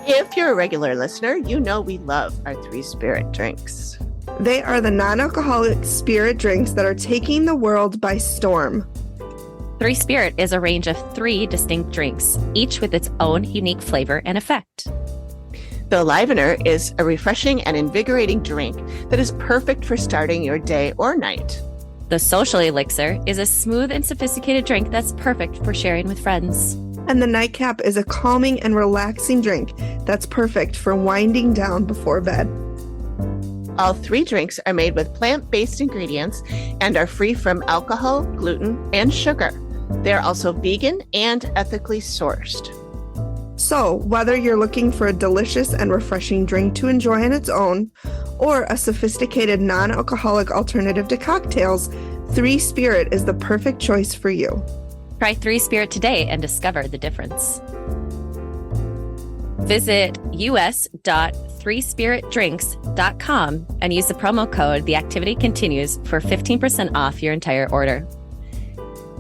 If you're a regular listener, you know we love our Three Spirit drinks. They are the non-alcoholic spirit drinks that are taking the world by storm. Three Spirit is a range of 3 distinct drinks, each with its own unique flavor and effect. The Livener is a refreshing and invigorating drink that is perfect for starting your day or night. The Social Elixir is a smooth and sophisticated drink that's perfect for sharing with friends. And the Nightcap is a calming and relaxing drink that's perfect for winding down before bed. All 3 drinks are made with plant-based ingredients and are free from alcohol, gluten, and sugar. They are also vegan and ethically sourced. So, whether you're looking for a delicious and refreshing drink to enjoy on its own, or a sophisticated non-alcoholic alternative to cocktails, Three Spirit is the perfect choice for you. Try Three Spirit today and discover the difference. Visit us.threespiritdrinks.com and use the promo code The Activity Continues for 15% off your entire order.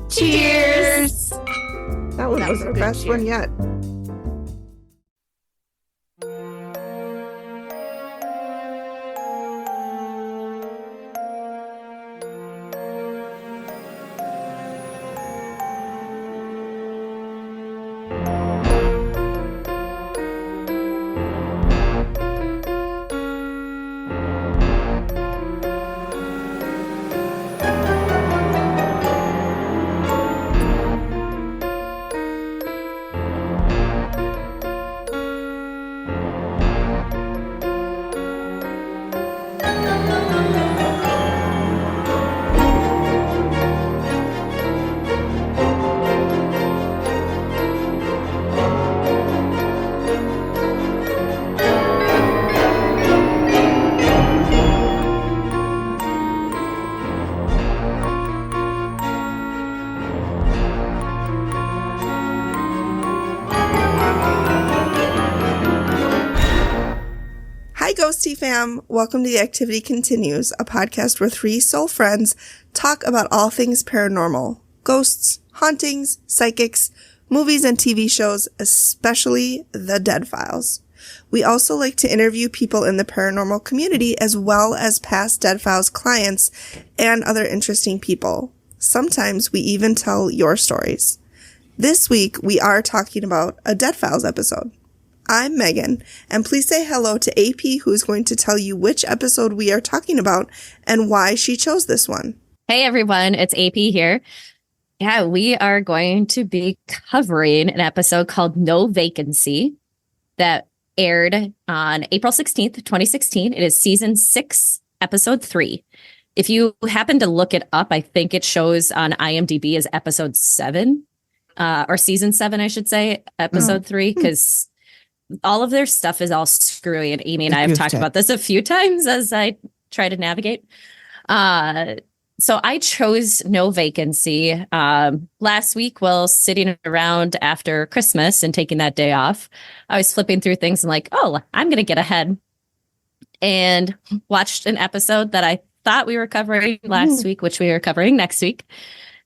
Cheers! That one was the best one yet. Hi, Ghosty fam. Welcome to The Activity Continues, a podcast where 3 soul friends talk about all things paranormal, ghosts, hauntings, psychics, movies and TV shows, especially the Dead Files. We also like to interview people in the paranormal community as well as past Dead Files clients and other interesting people. Sometimes we even tell your stories. This week, we are talking about a Dead Files episode. I'm Megan, and please say hello to AP, who's going to tell you which episode we are talking about and why she chose this one. Hey everyone, it's AP here. Yeah, we are going to be covering an episode called No Vacancy that aired on April 16th, 2016. It is season 6, episode 3. If you happen to look it up, I think it shows on IMDb as episode 7, or season 7, I should say, episode 3, because all of their stuff is all screwy. And Amy and I have talked about this a few times as I try to navigate. So I chose No Vacancy last week while sitting around after Christmas and taking that day off. I was flipping through things and like, oh, I'm going to get ahead, and watched an episode that I thought we were covering last week, which we are covering next week,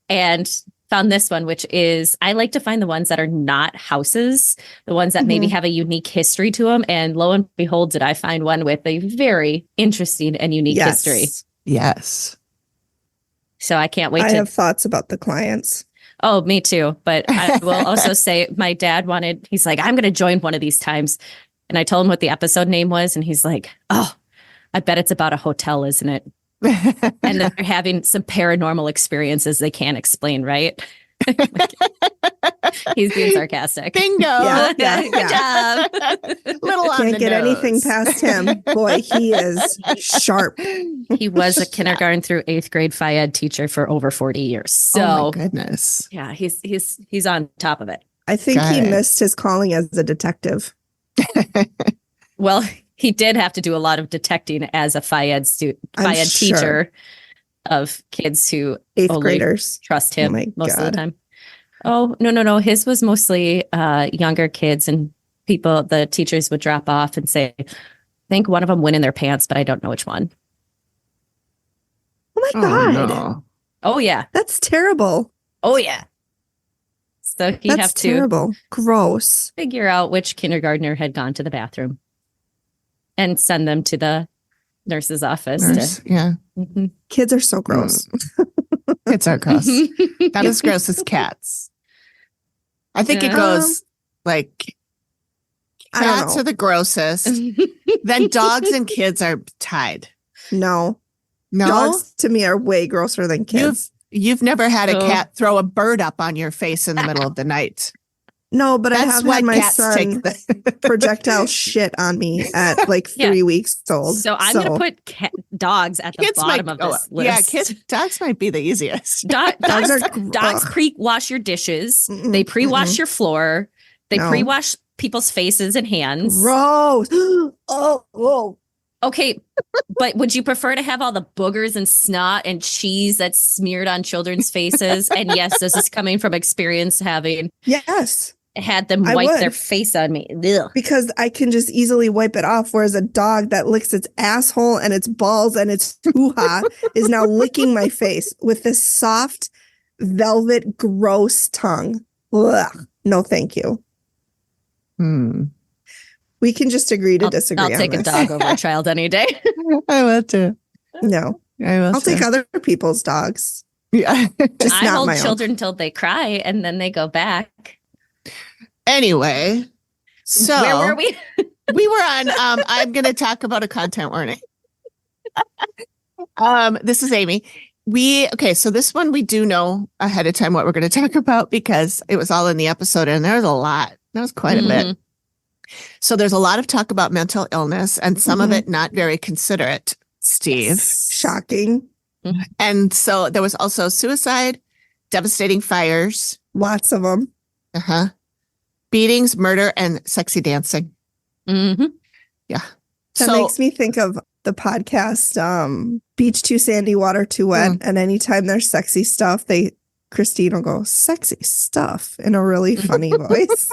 and found this one, which is, I like to find the ones that are not houses, the ones that maybe have a unique history to them. And lo and behold, did I find one with a very interesting and unique history. Yes. So I can't wait I to have thoughts about the clients. Oh, me too. But I will also say my dad he's like, I'm going to join one of these times. And I told him what the episode name was. And he's like, oh, I bet it's about a hotel, isn't it? And they're having some paranormal experiences they can't explain, right? He's being sarcastic. Bingo. Yeah. Good job. Little on Can't the get nose. anything past him. Boy, he is sharp. He was a kindergarten through 8th grade Phi Ed teacher for over 40 years. So Oh my goodness. yeah, he's on top of it. I think he Good. missed his calling as a detective. Well, he did have to do a lot of detecting as a Phi Ed I'm sure. teacher of kids who 8th only graders. trust him my most of the God. time. Oh, no. His was mostly younger kids and people. The teachers would drop off and say, I think one of them went in their pants, but I don't know which one. Oh my Oh, God. no. Oh, yeah. That's terrible. Oh, yeah. So he'd That's have to terrible. Gross. figure out which kindergartner had gone to the bathroom and send them to the nurse's office. Nurse, yeah. Mhm. Kids are so gross. Kids are gross. Not as gross as cats. I think it Yeah. goes like I don't cats know. are the grossest. Then dogs and kids are tied. No. No, Dogs to me are way grosser than kids. you've never had a Oh. cat throw a bird up on your face in the middle of the night. No, but I That's have why had my cats son take the projectile shit on me at like Yeah. 3 weeks old. So I'm going to put dogs at the kids bottom might. of this list. Yeah, dogs might be the easiest. Dogs are Dogs ugh. pre-wash your dishes. Mm-mm, They pre-wash mm-mm. your floor. They No. pre-wash people's faces and hands. Gross. Oh. Okay, but would you prefer to have all the boogers and snot and cheese that's smeared on children's faces? And yes, this is coming from experience, having Yes. had them I wipe would. their face on me. Ugh. Because I can just easily wipe it off. Whereas a dog that licks its asshole and its balls and its hoo-ha is now licking my face with this soft, velvet, gross tongue. Ugh. No, thank you. Hmm. We can just agree to disagree I'll take on a this. dog over a child any day. I will too. No. I will I'll too. take other people's dogs. Yeah. Just I not hold my own. children until they cry and then they go back. Anyway, so Where were we? we were on. I'm going to talk about a content warning. This is Amy. So this one we do know ahead of time what we're going to talk about because it was all in the episode and there's a lot. There was quite a bit. Mhm. So there's a lot of talk about mental illness and some of Mhm. it not very considerate, Steve. Shocking. And so there was also suicide, devastating fires, Lots of them. beatings, murder, and sexy dancing. Mhm. Yeah. That makes me think of the podcast Beach Too Sandy, Water Too Wet. And anytime there's sexy stuff, Christine will go, sexy stuff in a really funny voice.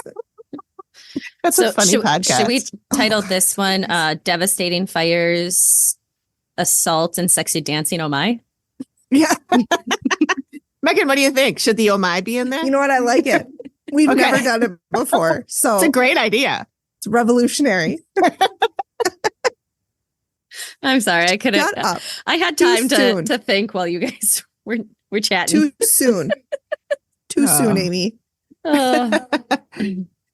That's a funny podcast. Should we title this one Devastating Fires, Assault, and Sexy Dancing? Oh my. Yeah. Megan, what do you think? Should the Oh My be in there? You know what? I like it. We've Okay. never done it before. So It's a great idea. it's revolutionary. I'm sorry. I couldn't. Shut up. I had Too time soon. to think while you guys were chatting. Too soon. Too soon, Amy. Uh,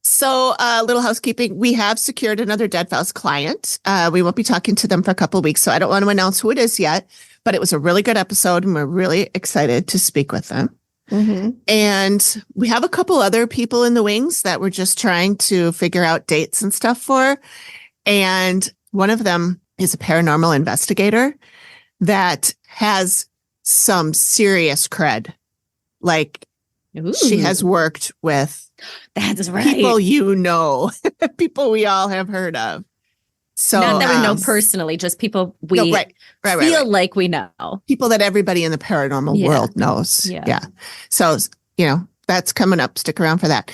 So, little housekeeping. We have secured another Dead Files client. We won't be talking to them for a couple of weeks, so I don't want to announce who it is yet, but it was a really good episode and we're really excited to speak with them. Mm-hmm. And we have a couple other people in the wings that we're just trying to figure out dates and stuff for. And one of them is a paranormal investigator that has some serious cred. Like she has worked with That's right. people people we all have heard of. So Not that we know personally, just people we right. feel like we know. People that everybody in the paranormal Yeah. world knows. Yeah. So, that's coming up. Stick around for that.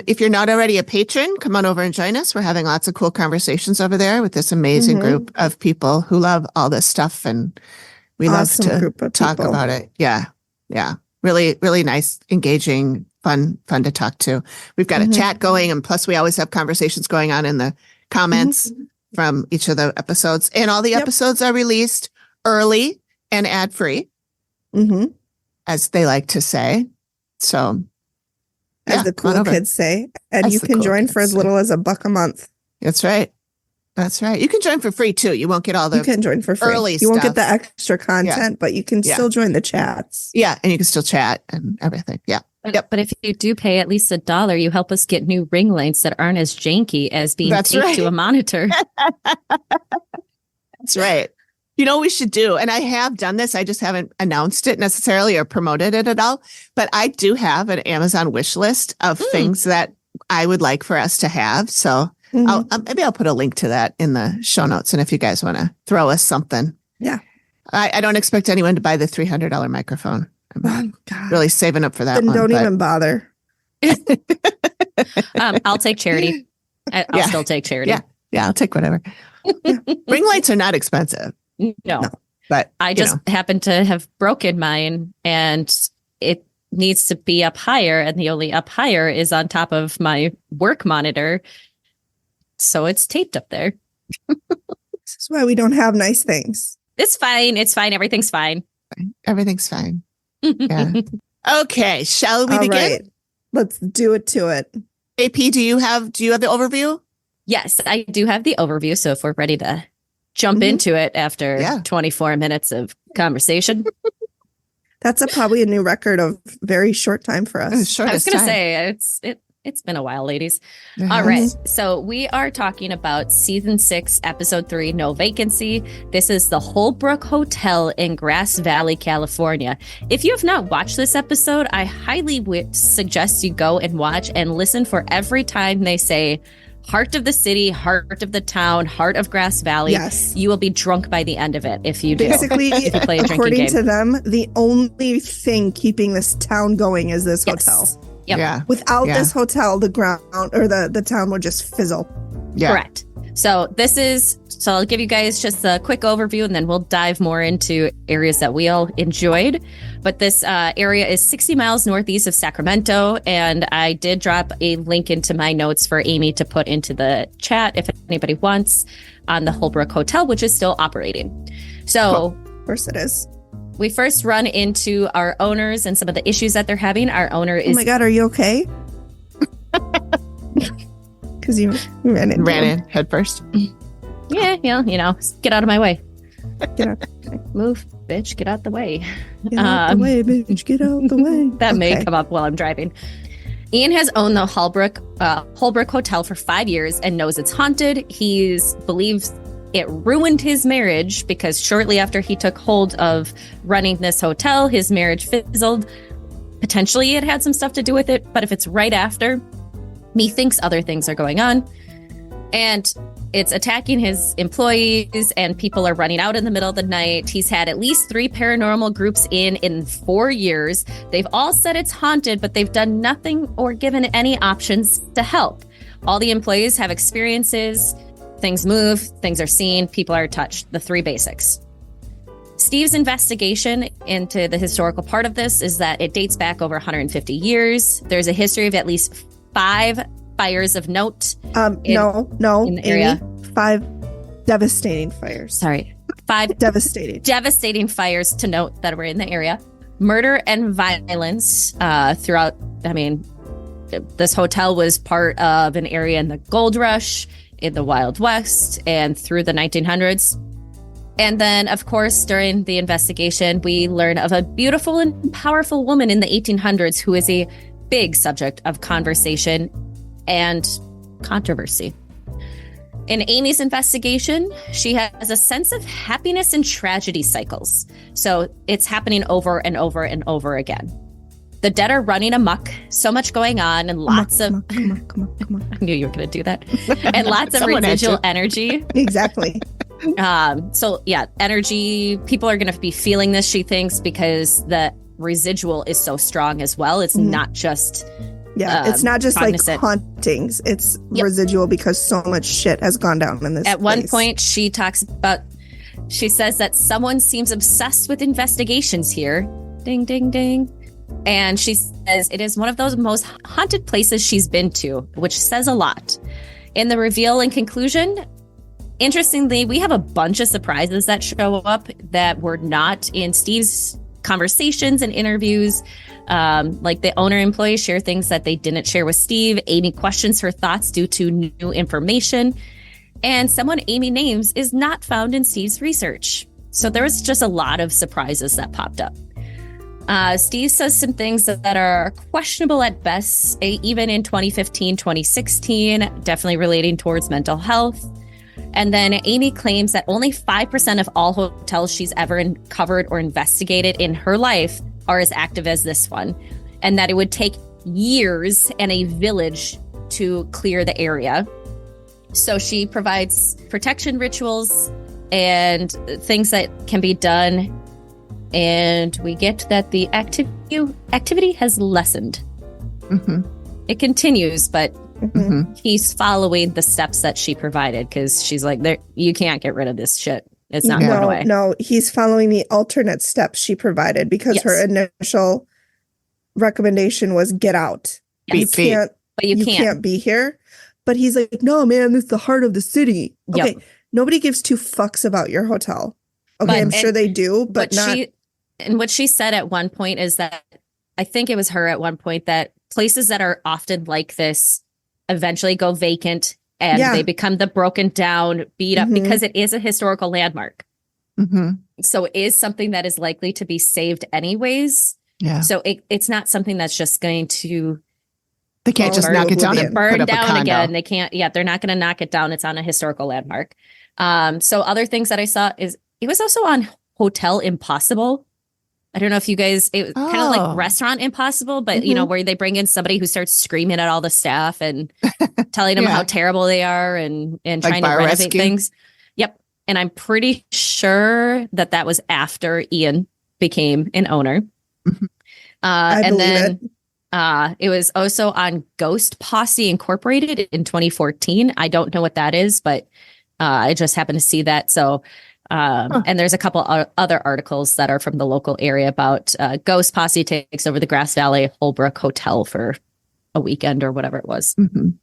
If you're not already a patron, come on over and join us. We're having lots of cool conversations over there with this amazing Mhm. group of people who love all this stuff. And we Awesome love group to of talk people. about it. Yeah. Yeah. Really, really nice, engaging, fun to talk to. We've got Mhm. a chat going. And plus we always have conversations going on in the comments from each of the episodes. And all the Yep. episodes are released early and ad free, Mm-hmm. as they like to say. So, As the come on cool over. kids say. And As you the can cool join kids for as say. little as $1 a month. That's right. That's right. You can join for free too. You won't get all the You can join for free. early You won't get stuff. the extra content, but you can Yeah. still join the chats. Yeah, and you can still chat and everything. Yeah. But if you do pay at least $1, you help us get new ring lights that aren't as janky as being That's taped right. to a monitor. That's right. You know what we should do? And I have done this. I just haven't announced it necessarily or promoted it at all. But I do have an Amazon wish list of things that I would like for us to have. So Mhm. maybe I'll put a link to that in the show notes. And if you guys want to throw us something. Yeah. I don't expect anyone to buy the $300 microphone. I'm Oh, God. really saving up for that Then one. don't but- even bother. I'll take charity. I'll Yeah. still take charity. Yeah, I'll take whatever. Ring lights are not expensive, No. but I just happen to have broken mine and needs to be up higher, and the only up higher is on top of my work monitor. So it's taped up there. This is why we don't have nice things. It's fine. It's fine. Everything's fine. Everything's fine. Yeah. Okay. Shall we All begin? right. Let's do it to it. AP, do you have the overview? Yes, I do have the overview. So if we're ready to jump into it after 24 minutes of conversation. That's probably a new record of very short time for us. I was going to say it's been a while, ladies. All right. So we are talking about season 6, episode 3, No Vacancy. This is the Holbrook Hotel in Grass Valley, California. If you have not watched this episode, I highly would suggest you go and watch and listen for every time they say heart of the city, heart of the town, heart of Grass Valley. Yes. You will be drunk by the end of it if you do. Basically, if you play a according drinking to them, the only thing keeping this town going is this hotel. Yep. Yeah. Without this hotel, the ground or the town would just fizzle. Yeah. Correct. So I'll give you guys just a quick overview, and then we'll dive more into areas that we all enjoyed. But this area is 60 miles northeast of Sacramento, and I did drop a link into my notes for Amy to put into the chat if anybody wants, on the Holbrook Hotel, which is still operating. So Of course it is. we first run into our owners and some of the issues that they're having. Our owner is... Oh my God, are you okay? Because you ran in head first. Yeah, get out of my way. Get out. Move, bitch, get out the way. Get out the way, bitch. Get out the way. That may come up while I'm driving. Ian has owned the Holbrook Hotel for 5 years and knows it's haunted. He believes it ruined his marriage because shortly after he took hold of running this hotel, his marriage fizzled. Potentially it had some stuff to do with it, but if it's right after, he thinks other things are going on. And it's attacking his employees, and people are running out in the middle of the night. He's had at least 3 paranormal groups in 4 years. They've all said it's haunted, but they've done nothing or given any options to help. All the employees have experiences. Things move, things are seen, people are touched. The 3 basics. Steve's investigation into the historical part of this is that it dates back over 150 years. There's a history of at least 5 fires of note. No, in the area. Amy, 5 devastating fires. Sorry, 5 devastating fires to note that were in the area. Murder and violence throughout. I mean, this hotel was part of an area in the gold rush, in the Wild West, and through the 1900s. And then, of course, during the investigation, we learn of a beautiful and powerful woman in the 1800s who is a big subject of conversation and controversy. In Amy's investigation, she has a sense of happiness and tragedy cycles. So it's happening over and over and over again. The dead are running amok, so much going on, and lots of... Come on. I knew you were going to do that. And lots of residual energy. Exactly. Energy. People are going to be feeling this, she thinks, because the residual is so strong as well. It's not just... it's not just cognizant. Like hauntings. It's residual because so much shit has gone down in this At one place. point, she says that someone seems obsessed with investigations here. Ding, ding, ding. And she says it is one of those most haunted places she's been to, which says a lot. In the reveal and conclusion, interestingly, we have a bunch of surprises that show up that were not in Steve's conversations and interviews. Like the owner employees share things that they didn't share with Steve. Amy questions her thoughts due to new information. And someone Amy names is not found in Steve's research. So there was just a lot of surprises that popped up. Steve says some things that are questionable at best, even in 2015, 2016, definitely relating towards mental health. And then Amy claims that only 5% of all hotels she's ever uncovered or investigated in her life are as active as this one, and that it would take years and a village to clear the area. So she provides protection rituals and things that can be done. And we get that the activity has lessened. Mm-hmm. It continues, but he's following the steps that she provided because she's like, you can't get rid of this shit. It's not going away. No, he's following the alternate steps she provided because her initial recommendation was get out. You Yes. Beep. can't, But you can't. be here. But he's like, no, man, this is the heart of the city. Yep. Okay. Nobody gives two fucks about your hotel. Okay. But- I'm sure they do, but not. What she said at one point is that, I think it was her at one point, that places that are often like this eventually go vacant and Yeah. they become the broken down, beat up, Mhm. because it is a historical landmark. Mm-hmm. So it is something that is likely to be saved anyways. Yeah. So it's not something that's just going to They can't just Burn knock it down oblivion. and burn put up a down condo. again. They can't, they're not going to knock it down. It's on a historical landmark. So other things that I saw is it was also on Hotel Impossible. I don't know if you guys, it was kind of Oh. like Restaurant Impossible, but you know, where they bring in somebody who starts screaming at all the staff and telling them Yeah. how terrible they are and Like trying to Bar renovate Rescue? things. Yep. And I'm pretty sure that was after Ian became an owner. Mhm. I And believe then it was also on Ghost Posse Incorporated in 2014. I don't know what that is, but I just happened to see that. So, and there's a couple other articles that are from the local area about Ghost Posse takes over the Grass Valley Holbrook Hotel for a weekend or whatever it was. Mhm.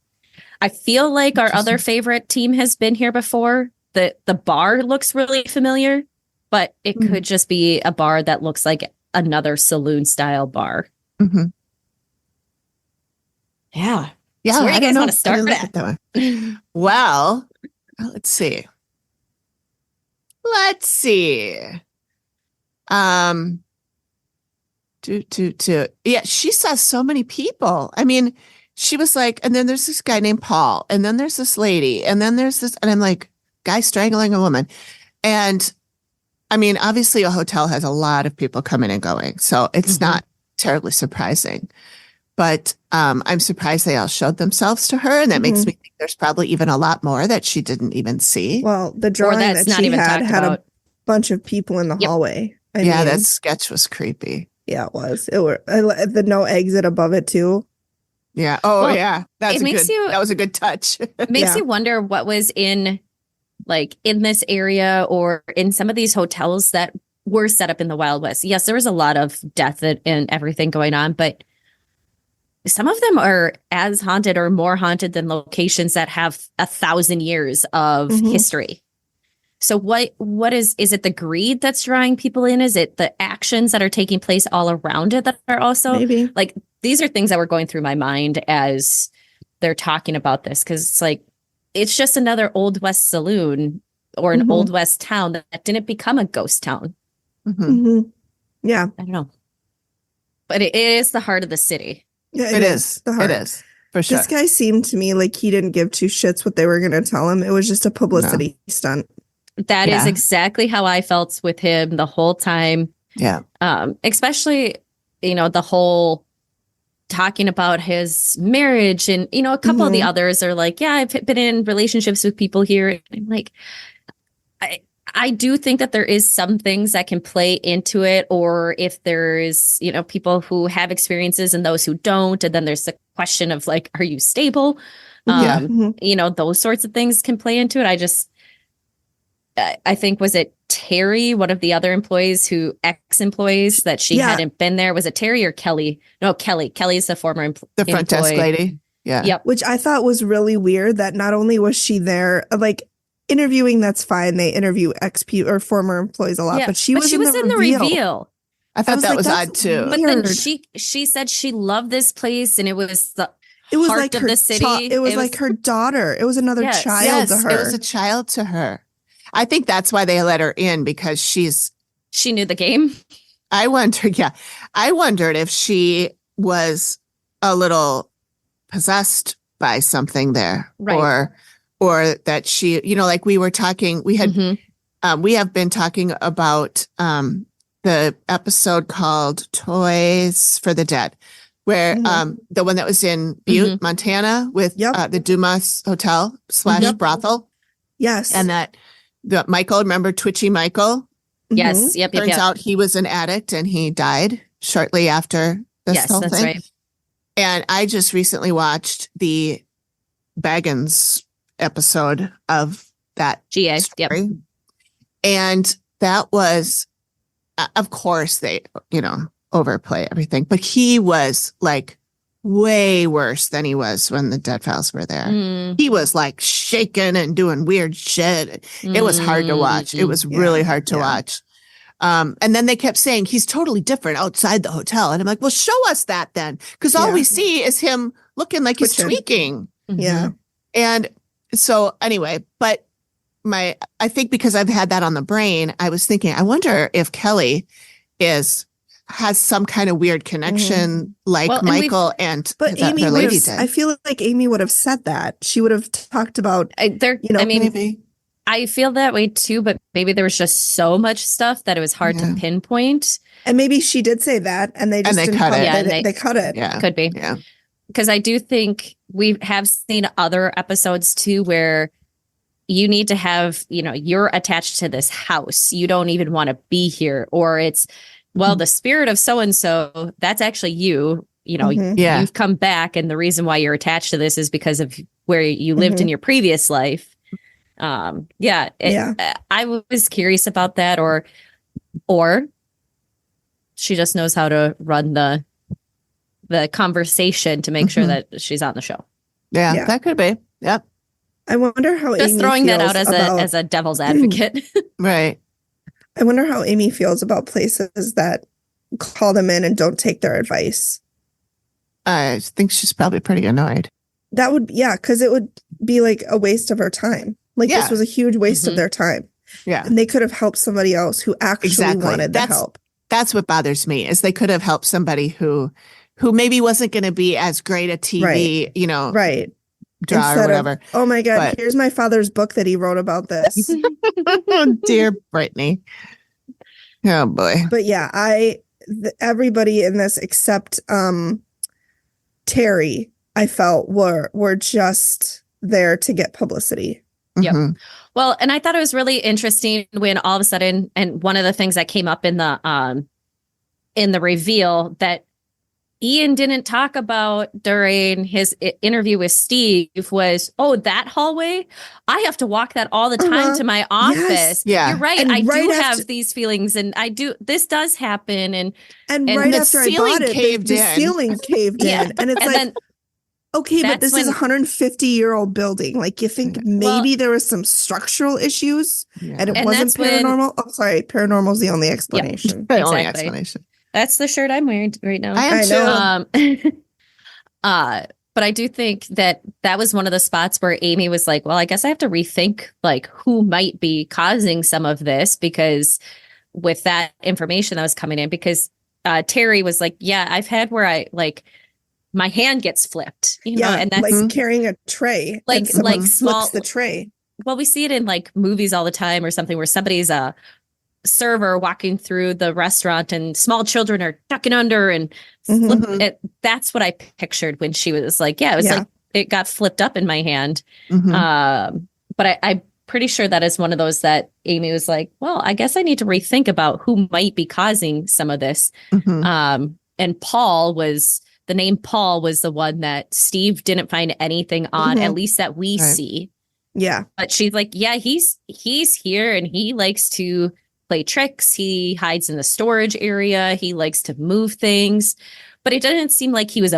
I feel like our other favorite team has been here before. The bar looks really familiar, but it Mhm. could just be a bar that looks like another saloon style bar. Mhm. Yeah. Yeah. So where do you I don't guys know. want to I start didn't look at? at that one. Well, let's see. Yeah, she saw so many people. I mean, she was like, and then there's this guy named Paul, and then there's this lady, and then there's this, and I'm like, guy strangling a woman. And I mean, obviously a hotel has a lot of people coming and going, so it's Mhm. not terribly surprising. But I'm surprised they all showed themselves to her, and that makes Mhm. me think there's probably even a lot more that she didn't even see. Well, the Or drawing that's that not she even had talked had about. a bunch of people in the Yep. hallway. I Yeah, mean, that sketch was creepy. yeah, it was. The no exit above it too. Yeah. Oh, Well, yeah. it makes you- That was a good touch. It makes Yeah. you wonder what was in this area or in some of these hotels that were set up in the Wild West. Yes, there was a lot of death and everything going on, but some of them are as haunted or more haunted than locations that have 1,000 years of Mhm. history. So what is it the greed that's drawing people in? Is it the actions that are taking place all around it that are also Maybe. like, these are things that were going through my mind as they're talking about this, because it's like, it's just another Old West saloon or an Mhm. Old West town that didn't become a ghost town. Mhm. Hmm. Yeah. I don't know. But it is the heart of the city. Yeah, It is. the heart. It is. For sure. This guy seemed to me like he didn't give two shits what they were going to tell him. It was just a publicity stunt. That is Yeah. exactly how I felt with him the whole time. Yeah. Especially, the whole talking about his marriage and, a couple of the Mhm. others are like, yeah, I've been in relationships with people here. And I'm like, I do think that there is some things that can play into it, or if there's, people who have experiences and those who don't. And then there's the question of like, are you stable? Yeah. Mhm. Those sorts of things can play into it. I think, was it Terry, one of the other employees ex-employees that she Yeah. hadn't been there? Was it Terry or Kelly? No, Kelly. Kelly's the former The front desk employee. lady. Yeah. Yep. Which I thought was really weird that not only was she there, like interviewing, that's fine. They interview or former employees a lot, Yeah, but she was in the reveal. I thought that like, was that's odd too. But then Weird. she said she loved this place and it was the It was heart like of her the city. it was like her daughter. It was another Yes. child Yes, to her. it was a child to her. I think that's why they let her in, because she knew the game. I wondered if she was a little possessed by something there, Right. or that she, like we were talking, we Mhm. have been talking about the episode called Toys for the Dead, where Mhm. the one that was in Butte, Montana, with Yep. the Dumas Hotel / Yep. brothel, Yes. and that the Michael, remember Twitchy Michael? Yes. Yep. Yep. Turns Yep. out he was an addict and he died shortly after this Yes, whole that's thing. right. And I just recently watched the Baggins episode of that GA. Yep. story. And that was, of course, they, overplay everything. But he was like way worse than he was when the dead files were there. He was like shaking and doing weird shit. It was hard to watch. It was really hard to watch. And then they kept saying he's totally different outside the hotel. And I'm like, well, show us that then. Because all we see is him looking like he's tweaking. Yeah. And so anyway, but I think because I've had that on the brain, I was thinking, I wonder if Kelly has some kind of weird connection like Michael and but Amy did. I feel like Amy would have said that. She would have talked about, maybe. I feel that way too, but maybe there was just so much stuff that it was hard to pinpoint. And maybe she did say that and they just didn't cut it. Yeah, they cut it. Yeah. Could be. Yeah. Because I do think we have seen other episodes too where you need to have, you're attached to this house. You don't even want to be here. Or it's, well, the spirit of so-and-so, that's actually you. You've come back. And the reason why you're attached to this is because of where you lived in your previous life. I was curious about that, or she just knows how to run the conversation to make sure that she's on the show. Yeah, that could be. Yep. I wonder how just Amy throwing that feels out as a devil's advocate. Right. I wonder how Amy feels about places that call them in and don't take their advice. I think she's probably pretty annoyed. That would, because it would be like a waste of her time. Like this was a huge waste of their time. Yeah. And they could have helped somebody else who actually wanted the help. That's what bothers me is they could have helped somebody who maybe wasn't going to be as great a TV, draw Instead or whatever. Of, oh my God, here's my father's book that he wrote about this. Oh, dear Brittany. Oh boy. But yeah, everybody in this except Terry, I felt were just there to get publicity. Yep. Well, and I thought it was really interesting when all of a sudden, and one of the things that came up in the reveal that Ian didn't talk about during his interview with Steve was, that hallway, I have to walk that all the time to my office. Yes. Yeah. You're right. And I do have these feelings and this does happen. And right after I bought it, the ceiling caved in. And it's like, okay, but this is a 150-year-old building. Like you think maybe there was some structural issues and it wasn't paranormal. Paranormal is the only explanation. The only explanation. That's the shirt I'm wearing right now. I am too. But I do think that was one of the spots where Amy was like, well, I guess I have to rethink like who might be causing some of this because with that information that was coming in, because Terry was like, yeah, I've had where I like my hand gets flipped, and that's like carrying a tray, like small flips the tray. Well, we see it in like movies all the time or something where somebody's a server walking through the restaurant and small children are ducking under and flip it. That's what I pictured when she was like, it was like it got flipped up in my hand. But I'm pretty sure that is one of those that Amy was like, well, I guess I need to rethink about who might be causing some of this. And the name Paul was the one that Steve didn't find anything on, at least that we see. Yeah. But she's like, yeah, he's here and he likes to play tricks. He hides in the storage area. He likes to move things. But it doesn't seem like he's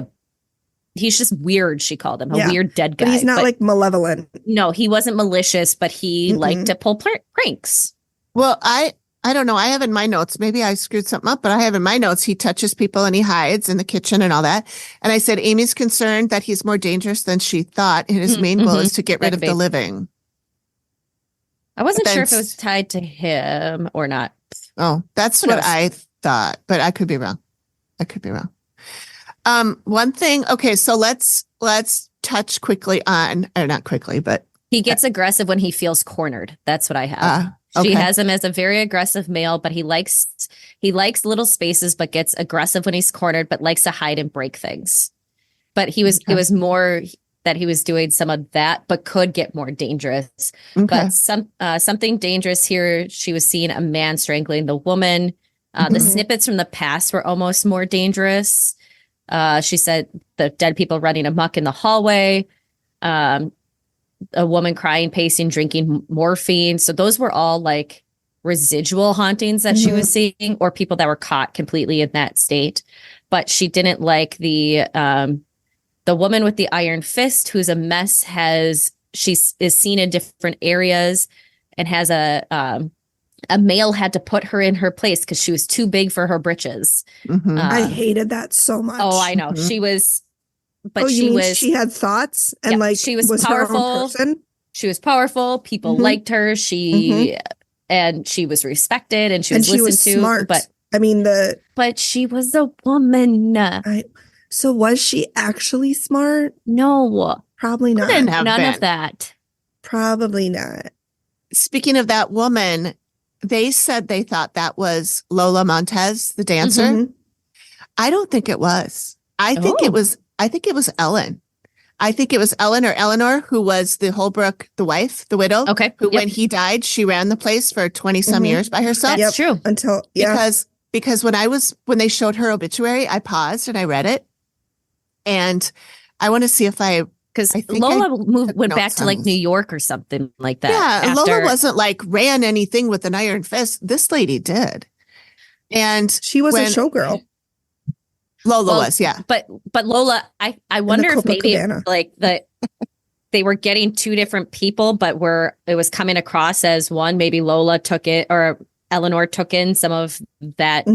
just weird, she called him. A weird dead guy. But he's not like malevolent. No, he wasn't malicious, but he liked to pull pranks. Well, I don't know. I have in my notes, maybe I screwed something up, but I have in my notes, he touches people and he hides in the kitchen and all that. And I said, Amy's concerned that he's more dangerous than she thought. And his main goal is to get rid of the living. I wasn't sure if it was tied to him or not. Oh, that's what I thought, but I could be wrong. One thing. Okay. So let's touch quickly on, or not quickly, but he gets aggressive when he feels cornered. That's what I have. She has him as a very aggressive male, but he likes little spaces, but gets aggressive when he's cornered, but likes to hide and break things. But it was more that he was doing some of that, but could get more dangerous. But something dangerous here. She was seeing a man strangling the woman. The snippets from the past were almost more dangerous. She said the dead people running amok in the hallway. A woman crying, pacing, drinking morphine. So those were all like residual hauntings that she was seeing, or people that were caught completely in that state. But she didn't like the woman with the iron fist, who's a mess, she is seen in different areas and has a male had to put her in her place because she was too big for her britches. I hated that so much. Oh, I know. She was, but she had thoughts and like she was powerful. powerful. Her own person? She was powerful. People liked her. And she was respected and she was listened to. Smart. But she was a woman. So was she actually smart? No, probably not. None of that. Probably not. Speaking of that woman, they said they thought that was Lola Montez, the dancer. I don't think it was. I think it was Ellen. I think it was Ellen or Eleanor, who was the Holbrook, the wife, the widow. Okay. Who, when he died, she ran the place for 20 some years by herself. That's true. Until, Because when they showed her obituary, I paused and I read it. And I want to see if because Lola went back to like New York or something like that. Yeah. Lola wasn't like ran anything with an iron fist. This lady did. And she was a showgirl. Lola was, yeah. But Lola, I wonder if maybe like they were getting two different people, but it was coming across as one. Maybe Lola took it, or Eleanor took in some of that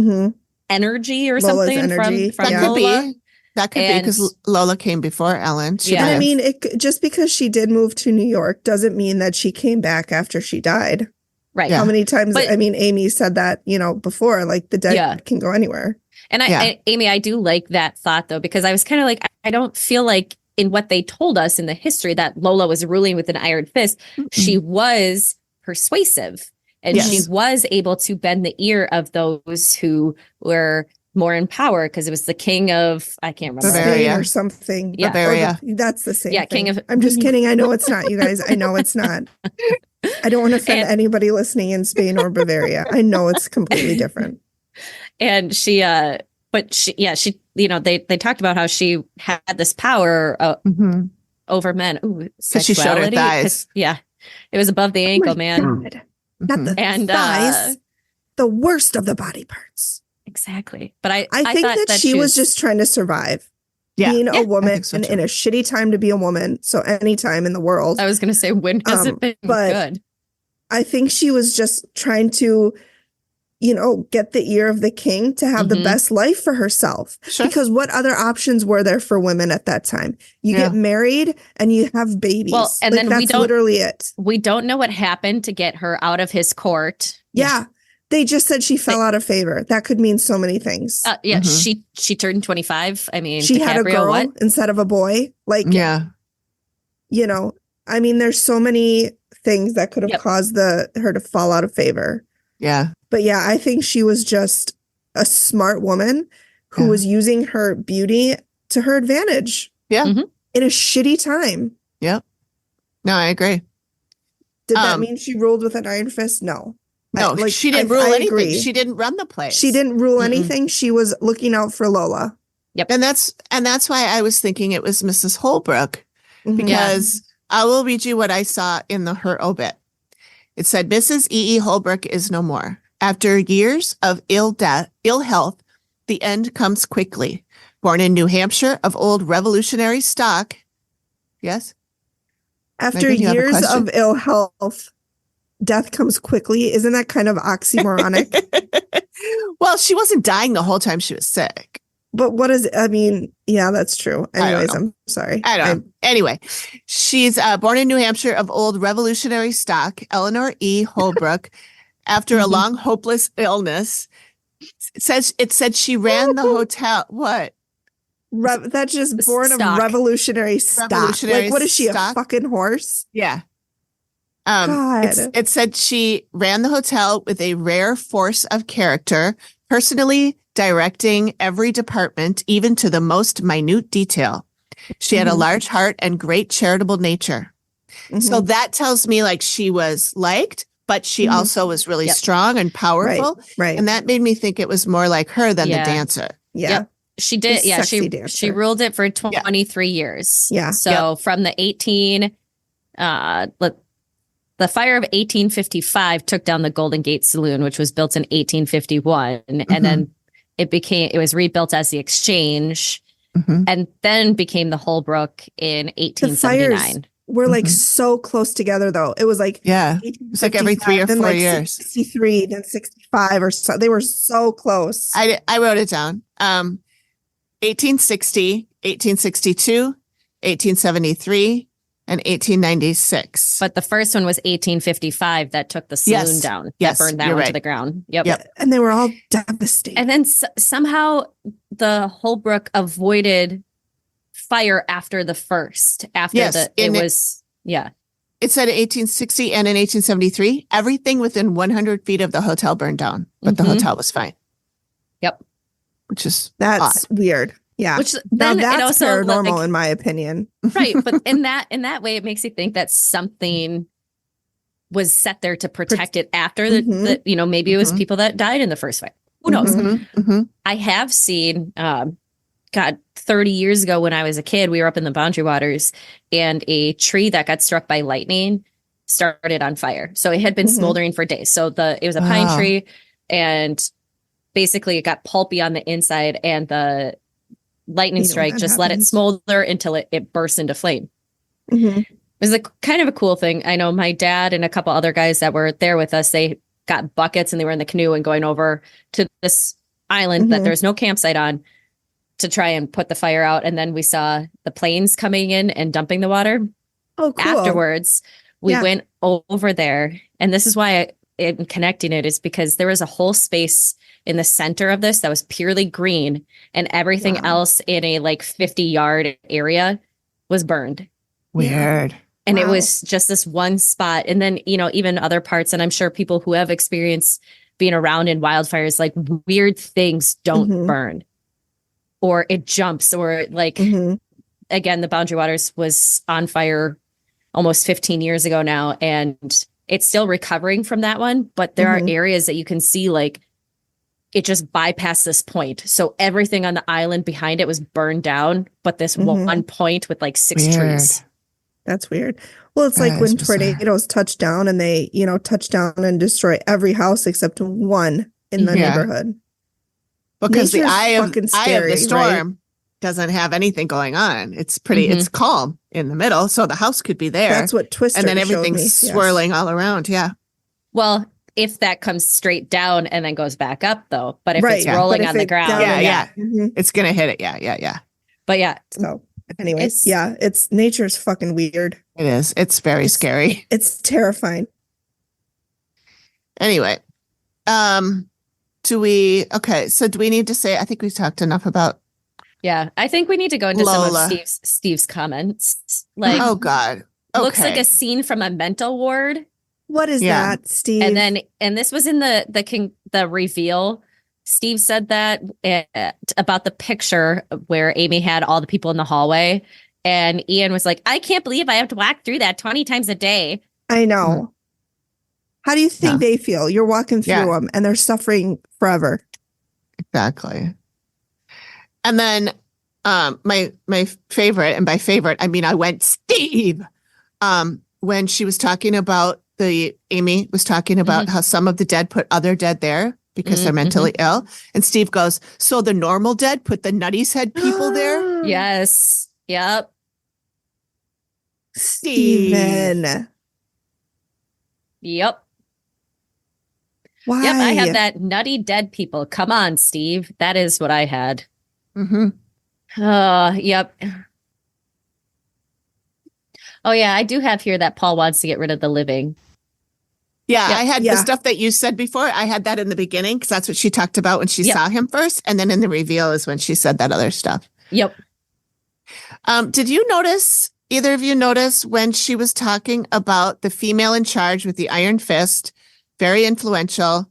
energy or Lola's something energy. from that Lola. That could be because Lola came before Ellen. Just because she did move to New York doesn't mean that she came back after she died. Right. How many times? Amy said that, before, like the dead can go anywhere. And Amy, I do like that thought though, because I was kind of like, I don't feel like in what they told us in the history that Lola was ruling with an iron fist. She was persuasive and she was able to bend the ear of those who were more in power, because it was the king of, I can't remember. Bavaria or something. Yeah. Bavaria. That's the same thing. King of. I'm just kidding. I know it's not, you guys. I know it's not. I don't want to offend anybody listening in Spain or Bavaria. I know it's completely different. And she they talked about how she had this power over men. Ooh, because she showed her thighs. Yeah, it was above the ankle, man. Not the thighs, the worst of the body parts. Exactly. But I think that she was just trying to survive. Being a woman in a shitty time to be a woman. So any time in the world. I was going to say, when has it been good? I think she was just trying to, get the ear of the king to have the best life for herself. Sure. Because what other options were there for women at that time? You get married and you have babies. Well, and then that's literally it. We don't know what happened to get her out of his court. Yeah. They just said she fell out of favor. That could mean so many things. She turned 25. I mean, she had a girl instead of a boy. Like, there's so many things that could have caused her to fall out of favor. Yeah. But I think she was just a smart woman who was using her beauty to her advantage. Yeah. In a shitty time. Yep. No, I agree. Did that mean she ruled with an iron fist? No. No, she didn't rule anything. Agree. She didn't run the place. She didn't rule anything. She was looking out for Lola. Yep. And that's why I was thinking it was Mrs. Holbrook, because I will read you what I saw in her obit. It said, Mrs. E. Holbrook is no more. After years of ill health, the end comes quickly. Born in New Hampshire of old Revolutionary stock. Yes? After years of ill health, death comes quickly. Isn't that kind of oxymoronic? Well, she wasn't dying the whole time she was sick. But what is, yeah, that's true. Anyways, I'm sorry. I don't know. Anyway, she's born in New Hampshire of old Revolutionary stock, Eleanor E. Holbrook. After a long, hopeless illness, it said she ran the hotel. What? That's just born of revolutionary stock. Like, what is she, a fucking horse? Yeah. It said she ran the hotel with a rare force of character, personally directing every department, even to the most minute detail. She had a large heart and great charitable nature. So that tells me like she was liked, but she also was really strong and powerful. Right. And that made me think it was more like her than the dancer. Yeah. Yep. She did. Yeah. She ruled it for 23 years. Yeah. So from the The fire of 1855 took down the Golden Gate Saloon, which was built in 1851. And then it was rebuilt as the Exchange and then became the Holbrook in 1879. We're like so close together though. It was like it's like every 3 or 4 years. 63, then 65 or so. They were so close. I wrote it down. 1860, 1862, 1873, and 1896. But the first one was 1855 that took the saloon down. That burned that one to the ground. Yep. And they were all devastated. And then somehow the Holbrook avoided fire after the first. It said 1860 and in 1873, everything within 100 feet of the hotel burned down, but the hotel was fine. Yep. Which is that's odd. Weird. Yeah. Which then that's it also paranormal in my opinion. Right. But in that way, it makes you think that something was set there to protect it after the maybe it was people that died in the first fire. Who knows? I have seen 30 years ago when I was a kid, we were up in the Boundary Waters and a tree that got struck by lightning started on fire. So it had been smoldering for days. So it was a pine tree and basically it got pulpy on the inside and the lightning strike just let it smolder until it burst into flame. It was kind of a cool thing. I know my dad and a couple other guys that were there with us, they got buckets and they were in the canoe and going over to this island that there's no campsite on to try and put the fire out. And then we saw the planes coming in and dumping the water. Oh, cool. Afterwards, we went over there. And this is why I'm connecting it is because there was a whole space in the center of this that was purely green and everything else in a 50-yard area was burned. Weird. And it was just this one spot. And then, even other parts, and I'm sure people who have experienced being around in wildfires, weird things don't burn or it jumps or again, the Boundary Waters was on fire almost 15 years ago now. And it's still recovering from that one. But there are areas that you can see it just bypassed this point. So everything on the island behind it was burned down, but this one point with 6 trees. That's weird. Well, it's like when tornadoes touch down and they, touch down and destroy every house except one in the neighborhood. Because the eye of scary, the storm doesn't have anything going on. It's pretty, it's calm in the middle. So the house could be there. That's what Twister and then everything's swirling all around. Yeah. Well, if that comes straight down and then goes back up though, but if it's rolling on the ground. It's going to hit it. Yeah. But yeah. So anyways, it's nature's fucking weird. It is. It's very scary. It's terrifying. Anyway, do we need to say, I think we've talked enough about. Yeah, I think we need to go into some of Steve's comments. Oh God. Okay. Looks like a scene from a mental ward. What is that, Steve? And this was in the reveal. Steve said that about the picture where Amy had all the people in the hallway. And Ian was like, I can't believe I have to walk through that 20 times a day. I know. How do you think they feel? You're walking through them and they're suffering forever. Exactly. And then my favorite, and by favorite, I mean, I went Steve when she was talking about Amy was talking about how some of the dead put other dead there because they're mentally ill. And Steve goes, so the normal dead put the nutty's head people there? Yes. Yep. Steven. Yep. Why? Yep, I have that nutty dead people. Come on, Steve. That is what I had. Yep. Oh, yeah, I do have here that Paul wants to get rid of the living. Yeah, I had the stuff that you said before. I had that in the beginning because that's what she talked about when she saw him first. And then in the reveal is when she said that other stuff. Yep. Did you notice, either of you notice when she was talking about the female in charge with the iron fist, very influential,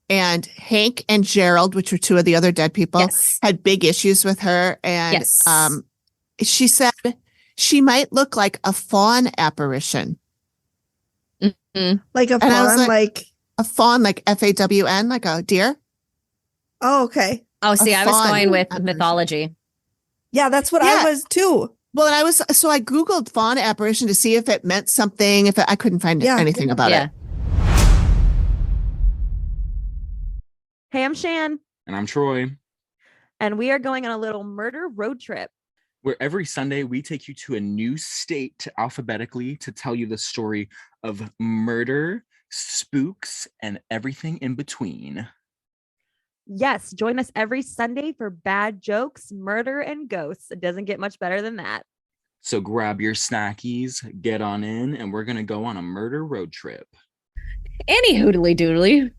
and Hank and Gerald, which were two of the other dead people, had big issues with her. And she said she might look like a fawn apparition. Like a fawn, like a fawn, like FAWN, like a deer. Oh, okay. Oh, see, I was going with mythology. Yeah, that's what I was too. Well, I Googled fauna apparition to see if it meant something. I couldn't find anything about it. Hey, I'm Shan. And I'm Troy. And we are going on a little murder road trip, where every Sunday we take you to a new state alphabetically to tell you the story of murder, spooks, and everything in between. Yes, join us every Sunday for bad jokes, murder, and ghosts. It doesn't get much better than that. So grab your snackies, get on in, and we're going to go on a murder road trip. Any hoodly doodly.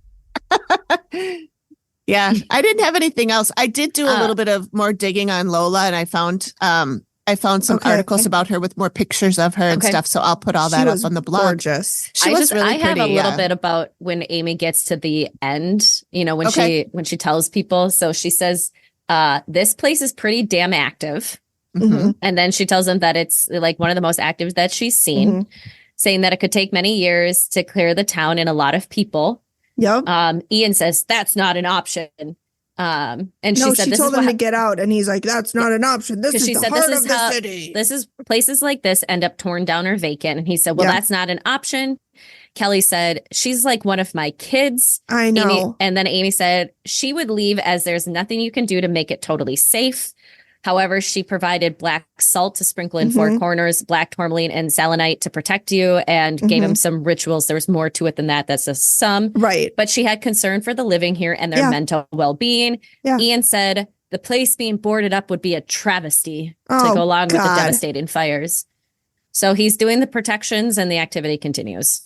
Yeah, I didn't have anything else. I did do a little bit of more digging on Lola, and I found some articles about her with more pictures of her and stuff. So I'll put all that up on the blog. Gorgeous. She was really pretty. I have a little bit about when Amy gets to the end. You know, when she tells people. So she says, "This place is pretty damn active," and then she tells them that it's like one of the most active that she's seen, saying that it could take many years to clear the town and a lot of people. Yep. Ian says that's not an option. And she told him to get out, and he's like, "That's not an option. This is the heart of the city. This is places like this end up torn down or vacant." And he said, "Well, that's not an option." Kelly said, "She's like one of my kids." I know. Amy, and then Amy said she would leave as there's nothing you can do to make it totally safe. However, she provided black salt to sprinkle in four corners, black tourmaline and selenite to protect you, and gave him some rituals. There was more to it than that. That's just some. Right. But she had concern for the living here and their mental well-being. Yeah. Ian said the place being boarded up would be a travesty to go along with the devastating fires. So he's doing the protections and the activity continues.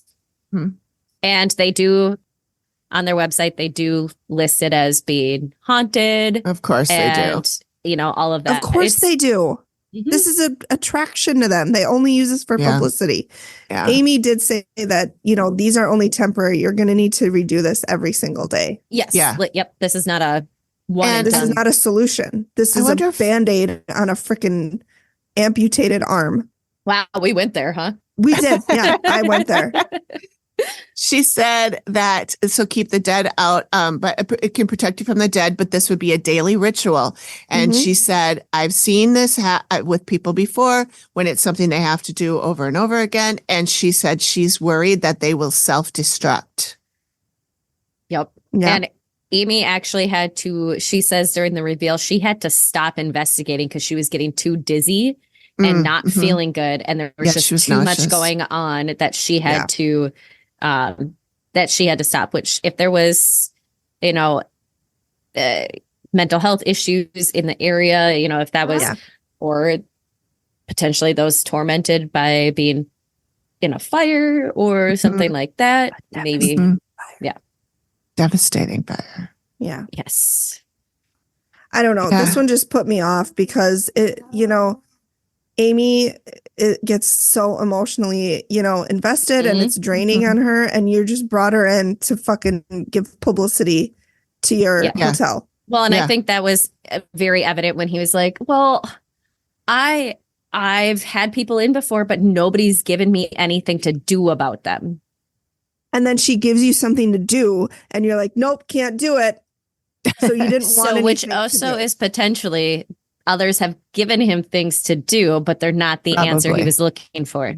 And they do, on their website, they do list it as being haunted. Of course they do. You know, all of that. Of course they do. This is an attraction to them. They only use this for publicity. Yeah. Amy did say that, you know, these are only temporary. You're going to need to redo this every single day. Yes. Yeah. Yep. This is not a one. And this is not a solution. This is a Band-Aid on a freaking amputated arm. Wow. We went there, huh? We did. Yeah. I went there. She said that, so keep the dead out, but it can protect you from the dead, but this would be a daily ritual. And she said, I've seen this with people before when it's something they have to do over and over again. And she said she's worried that they will self-destruct. Yep. Yeah. And Amy actually had to, she says during the reveal, she had to stop investigating because she was getting too dizzy and not feeling good. And there was just too much going on that she had to stop, which if there was, you know, mental health issues in the area, you know, if that was, or potentially those tormented by being in a fire or something like that, maybe. Yeah. Devastating fire. Yeah. Yes. I don't know. This one just put me off because it, you know, Amy, it gets so emotionally, you know, invested and it's draining on her. And you just brought her in to fucking give publicity to your hotel. Well, and I think that was very evident when he was like, well, I've had people in before, but nobody's given me anything to do about them. And then she gives you something to do and you're like, nope, can't do it. So you didn't want anything which also is potentially others have given him things to do, but they're not the answer he was looking for.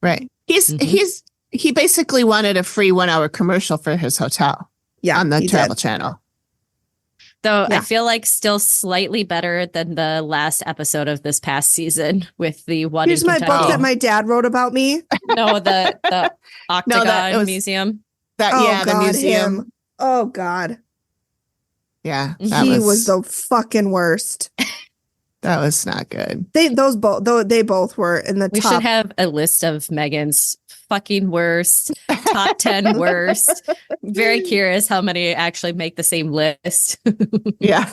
Right. He basically wanted a free 1 hour commercial for his hotel on the Travel Channel. Though I feel like still slightly better than the last episode of this past season with the one. Here's my book that my dad wrote about me. No, the Octagon Museum. The museum. Him. Oh God. Yeah. He was the fucking worst. That was not good. They both were in the top. We should have a list of Megan's fucking worst, top 10 worst. Very curious how many actually make the same list. Yeah.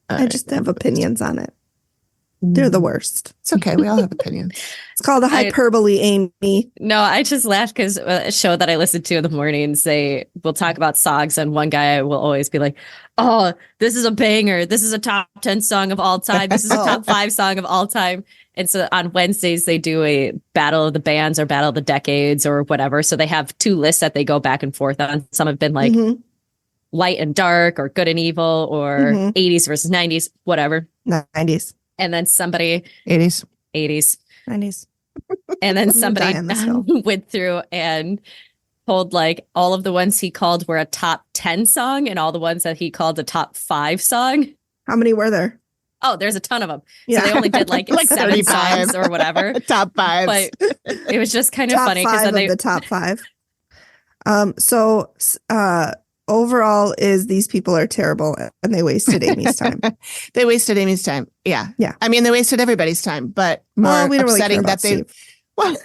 I just have opinions on it. They're the worst. It's okay. We all have opinions. It's called a hyperbole, Amy. No, I just laughed because a show that I listen to in the mornings, they will talk about songs, and one guy will always be like, oh, this is a banger. This is a top 10 song of all time. This is a top 5 song of all time. And so on Wednesdays, they do a battle of the bands or battle of the decades or whatever. So they have 2 lists that they go back and forth on. Some have been like light and dark or good and evil or 80s versus 90s, whatever. 90s. And then somebody 80s. 80s. 90s. And then I'm gonna die somebody on this hill. went through and told like all of the ones he called were a top 10 song and all the ones that he called a top 5 song. How many were there? Oh, there's a ton of them. Yeah. So they only did like, Like 7 35. songs or whatever. Top 5. But it was just kind of Top funny because 5 then of the top 5. Overall is these people are terrible and they wasted Amy's time. They wasted Amy's time. Yeah. Yeah. I mean, they wasted everybody's time, but more Well, we don't really care upsetting about that they. Steve. Well,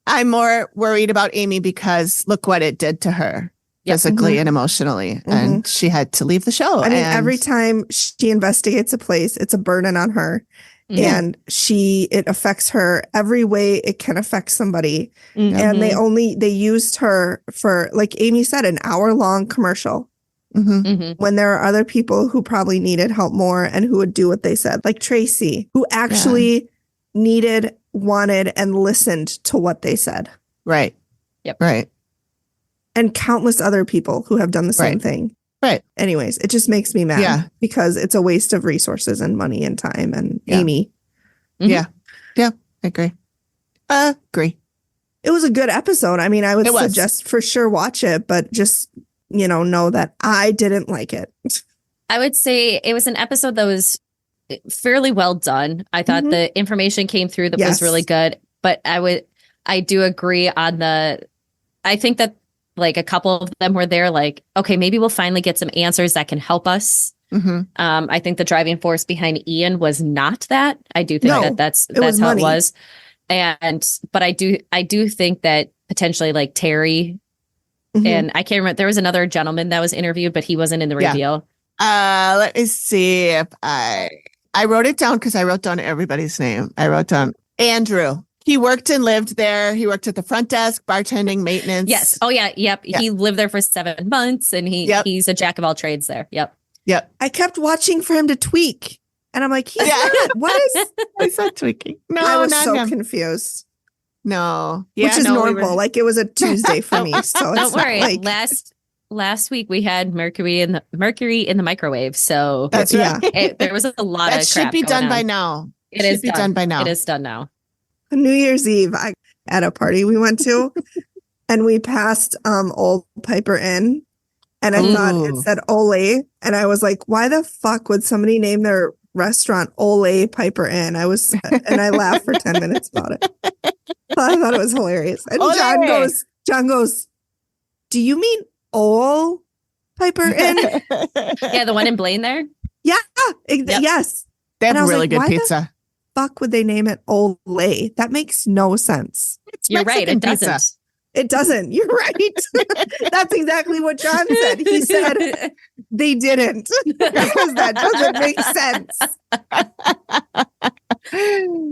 I'm more worried about Amy because look what it did to her physically and emotionally. And she had to leave the show. I mean, every time she investigates a place, it's a burden on her. Yeah. And it affects her every way it can affect somebody. And they used her for, like Amy said, an hour-long commercial when there are other people who probably needed help more and who would do what they said, like Tracy, who actually needed, wanted, and listened to what they said. Right. Yep. Right. And countless other people who have done the same thing. Right. Anyways, it just makes me mad because it's a waste of resources and money and time and Amy. Yeah. Yeah. I agree. Agree. It was a good episode. I mean, I would suggest for sure watch it, but just, know that I didn't like it. I would say it was an episode that was fairly well done. I thought the information came through that was really good, but I do agree on I think that like a couple of them were there like, okay, maybe we'll finally get some answers that can help us. I think the driving force behind Ian was not that. I do think that's how it was. But I do think that potentially like Terry and I can't remember, there was another gentleman that was interviewed, but he wasn't in the reveal. Let me see if I wrote it down because I wrote down everybody's name. I wrote down Andrew. He worked and lived there. He worked at the front desk, bartending, maintenance. Yes. Oh yeah. Yep. He lived there for 7 months and he's a jack of all trades there. Yep. I kept watching for him to tweak. And I'm like, he's not. What is? I said tweaking. No, I was not so him. confused. No. Which is normal. Like it was a Tuesday for me. So don't it's worry. Like, last week we had mercury in the microwave. So that's right. There was a lot of crap should be done by now. It is done by now. It is done now. New Year's Eve at a party we went to and we passed Old Piper Inn and I thought it said Ole and I was like, why the fuck would somebody name their restaurant Ole Piper Inn? And I laughed for 10 minutes about it. I thought it was hilarious. And John goes, do you mean Ole Piper Inn? Yeah, the one in Blaine there? Yeah, yes. They have really like, good why pizza. Fuck would they name it Ole? That makes no sense. You're right. It pizza. doesn't. It doesn't. You're right. That's exactly what John said. He said they didn't because that doesn't make sense.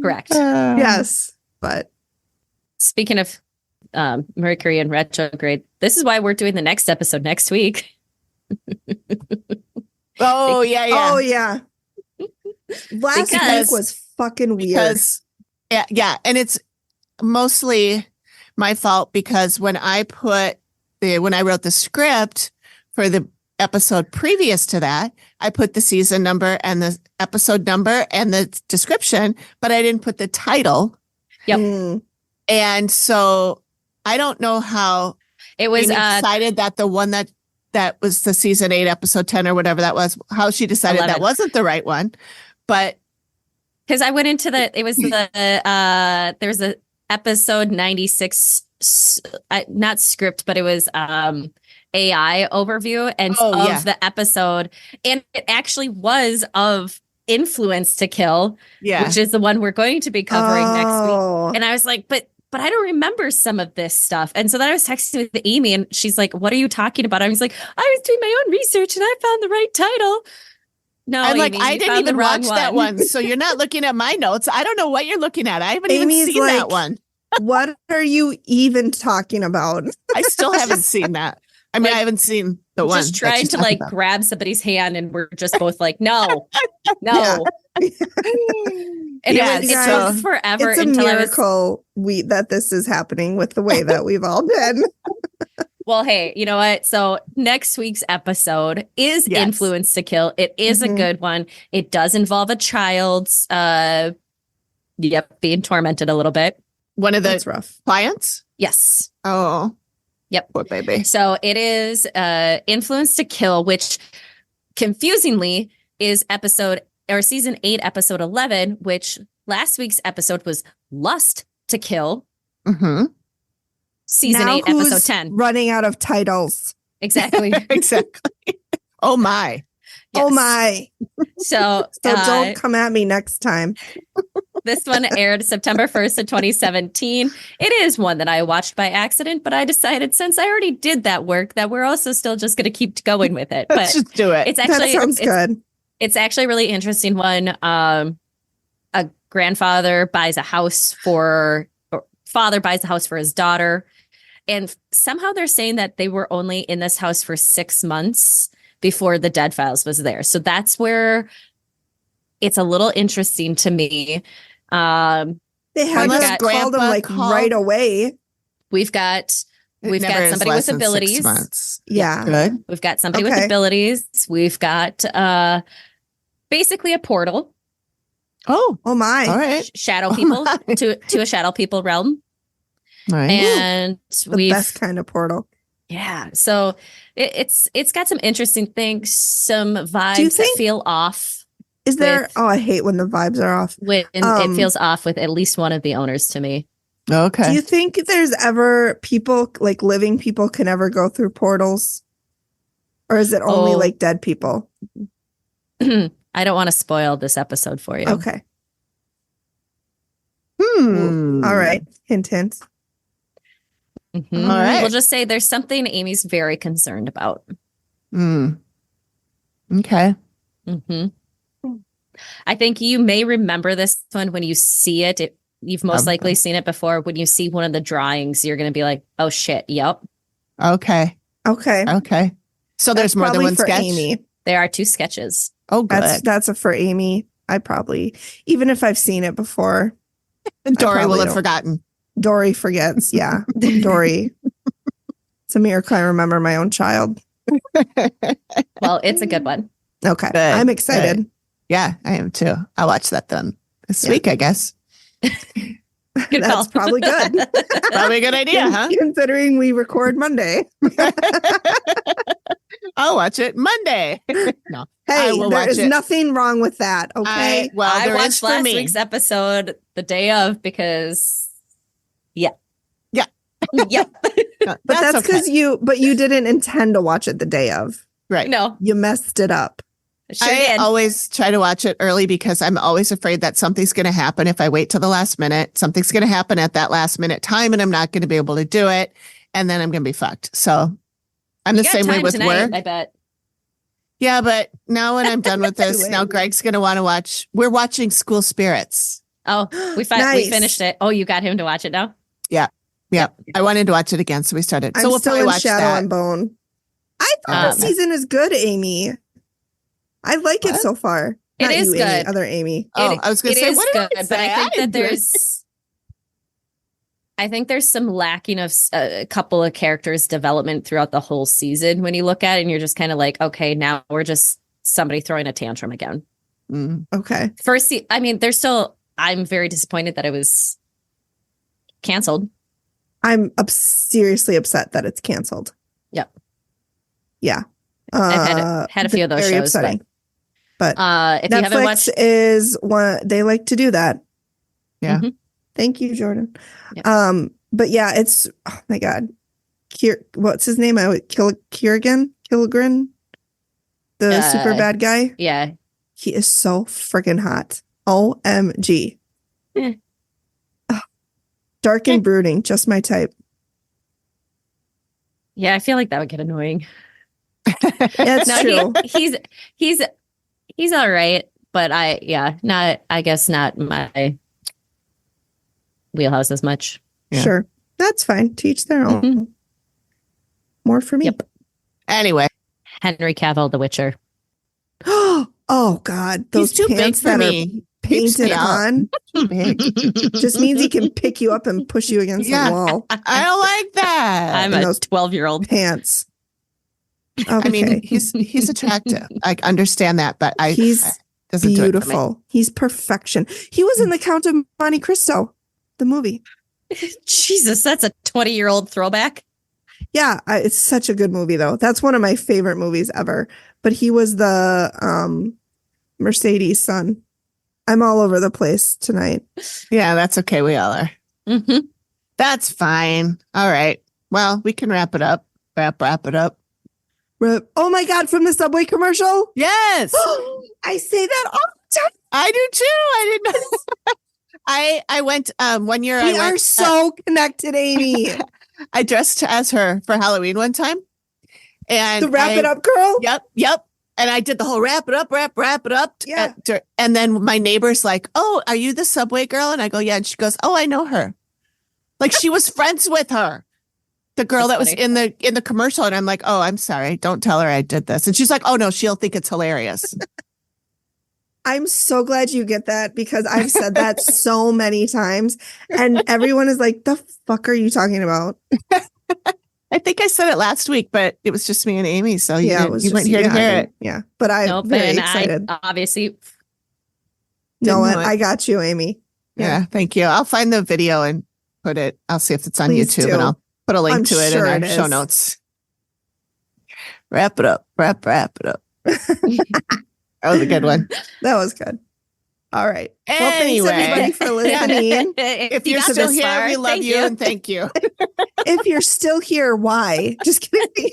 Correct. Yes. But speaking of Mercury and retrograde, this is why we're doing the next episode next week. Oh, yeah. Oh, yeah. Last week was fucking weird. Yeah. And it's mostly my fault because when I wrote the script for the episode previous to that, I put the season number and the episode number and the description, but I didn't put the title. Yep. And so I don't know how it was decided that the one that was the season 8, episode 10 or whatever that was, how she decided 11. That wasn't the right one. But because I went into there's a episode 96, not script, but it was AI overview and of the episode. And it actually was of Influence to Kill, which is the one we're going to be covering next week. And I was like, but I don't remember some of this stuff. And so then I was texting with Amy and she's like, what are you talking about? I was like, I was doing my own research and I found the right title. No, I'm like, Amy, I didn't even watch that one. So you're not looking at my notes. I don't know what you're looking at. I haven't even seen that one. What are you even talking about? I still haven't seen that. I mean, I haven't seen the one. Just trying to like grab somebody's hand and we're just both like, no. And it took forever. It's a miracle that this is happening with the way that we've all been. Well, hey, you know what? So next week's episode is Yes. Influence to Kill. It is Mhm. a good one. It does involve a child's being tormented a little bit. One of That's the rough. clients? Yes. Oh. Yep. Poor baby. So it is Influence to Kill, which confusingly is season 8, episode 11, which last week's episode was Lust to Kill. Mm-hmm. Season Now 8, episode who's 10. running out of titles? Exactly. Exactly. Oh my. Oh Yes. my. So, So don't come at me next time. this one aired September 1st of 2017. It is one that I watched by accident, but I decided since I already did that work that we're also still just going to keep going with it. Let's But just do it. it's That actually sounds good. it's actually a really interesting one. A grandfather buys a house or father buys a house for his daughter. And somehow they're saying that they were only in this house for 6 months before the dead files was there. So that's where it's a little interesting to me. They had Unless to call them Grandpa like called- right away. We've got It never is somebody less with than 6 abilities. months. Yeah. Good. We've got somebody with Okay. abilities. We've got basically a portal, Oh, Oh my. all right. shadow Oh people my. to a shadow people realm. All right. And The we've best kind of portal. yeah. So it's got some interesting things, some vibes Do you that think- feel off Is there? With- Oh, I hate when the vibes are off. when it feels off with at least one of the owners to me. Okay. Do you think there's ever people, like living people, can ever go through portals? Or is it only Oh. like dead people? I don't want to spoil this episode for you. Okay. Hmm. All right. Hint, hint. Mhm. All right. We'll just say there's something Amy's very concerned about. Hmm. Okay. hmm I think you may remember this one when you see it. You've most likely seen it before. When you see one of the drawings, you're going to be like, "Oh shit, yep." Okay. Okay. Okay. So there's That's more than probably one for sketch. Amy. There are 2 sketches. Oh, good. That's a for Amy. I probably, even if I've seen it before, And Dory will probably have don't. forgotten. Dory forgets. Yeah. Dory. It's a miracle I remember my own child. Well, it's a good one. Okay. Good, I'm excited. Yeah, I am too. I'll watch that then this Yeah. week, I guess. Good That's call. probably good. Probably a good idea, huh? Considering we record Monday. I'll watch it Monday. No, I Hey, will there watch is it. nothing wrong with that. Okay. I there is watched for last me. week's episode the day of because, yeah. Yeah. Yep. No, But that's okay. because you didn't intend to watch it the day of. Right. No, You messed it up. sure I did. always try to watch it early because I'm always afraid that something's going to happen if I wait till the last minute. Something's going to happen at that last minute time and I'm not going to be able to do it. And then I'm going to be fucked. So I'm You the got same way time with tonight, work. I bet. Yeah, but now when I'm done with Too this, late. now Greg's going to want to watch. We're watching School Spirits. Oh, we Nice. finished it. Oh, you got him to watch it now? Yeah. I wanted to watch it again. So we started. So I'm we'll still probably in watch Shadow that. and Bone. I thought the Um, season is good, Amy. I like it What? so far. It Not is you, Amy, good. other Amy. Oh, I was going It to say, is what did I good, but I say? think that didn't do it. I think there's some lacking of a couple of characters' development throughout the whole season when you look at it and you're just kind of like, okay, now we're just somebody throwing a tantrum again. Mm. Okay. I mean, I'm very disappointed that it was canceled. I'm seriously upset that it's canceled. Yep. Yeah. I've had a few of those very shows, upsetting. But if you haven't Netflix watched, is one, they like to do that. Yeah. Mhm. Thank you, Jordan. Yep. But yeah, it's, oh my God. What's his name? Kilgren, the super bad guy. yeah, He is so freaking hot. OMG. Eh. Ugh. Dark and brooding, just my type. I feel like that would get annoying. That's No, true. he's all right, but I guess not my wheelhouse as much. Yeah. Sure. That's fine. Teach their own. Mhm. More for me. Yep. Anyway, Henry Cavill, The Witcher. Oh God. Those he's too big pants for that me. are creeps painted me out. on. Too big. Just means he can pick you up and push you against Yeah. the wall. I don't like that. I'm in a those 12-year-old. Pants. Okay. I mean, he's attractive. I understand that, but He's doesn't do it for me. beautiful. He's perfection. He was in The Count of Monte Cristo, the movie. Jesus, that's a 20-year-old throwback. Yeah, it's such a good movie, though. That's one of my favorite movies ever. But he was the Mercedes son. I'm all over the place tonight. Yeah, that's okay. We all are. Mm-hmm. That's fine. All right. Well, we can wrap it up. Wrap it up. Oh my God, from the Subway commercial? Yes. I say that all the time. I do too. I didn't know. I went 1 year. We are so connected, Amy. I dressed as her for Halloween one time. And The Wrap It Up girl? Yep. And I did the whole wrap it up. Yeah. And then my neighbor's like, "Oh, are you the Subway girl?" And I go, "Yeah." And she goes, "Oh, I know her." Like she was friends with her. The girl That's that funny. was in the commercial. And I'm like, "Oh, I'm sorry. Don't tell her I did this." And she's like, "Oh no, she'll think it's hilarious." I'm so glad you get that because I've said that so many times. And everyone is like, the fuck are you talking about? I think I said it last week, but it was just me and Amy. So you weren't here to yeah, hear it. Yeah. But I'm Nope, very and excited. I obviously No, Didn't know it. I got you, Amy. Yeah, thank you. I'll find the video and put it. I'll see if it's on Please YouTube do. and I'll put a link I'm to it sure in it our show is. notes. Wrap it up. Wrap it up. That was a good one. That was good. All right. Well, Anyway. thanks everybody for listening. If you you're got still this here, far, we love thank you and thank you. If you're still here, why? Just kidding.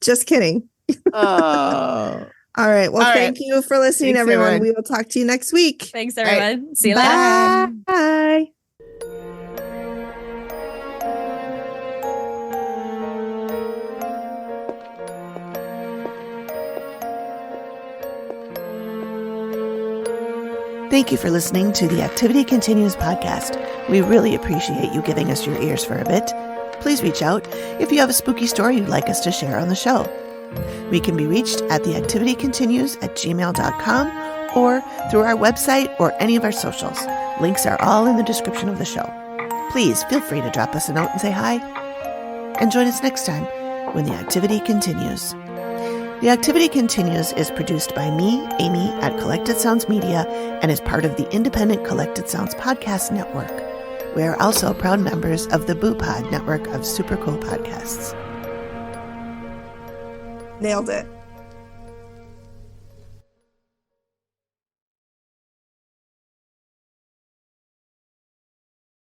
Just kidding. Oh. All right. Well, All right. thank you for listening, Thanks, everyone. everyone. We will talk to you next week. Thanks, All right. everyone. See you later. Bye. Thank you for listening to the Activity Continues podcast. We really appreciate you giving us your ears for a bit. Please reach out if you have a spooky story you'd like us to share on the show. We can be reached at theactivitycontinues@gmail.com or through our website or any of our socials. Links are all in the description of the show. Please feel free to drop us a note and say hi. And join us next time when the activity continues. The Activity Continues is produced by me, Amy, at Collected Sounds Media and is part of the independent Collected Sounds podcast network. We are also proud members of the Boo Pod network of super cool podcasts. Nailed it.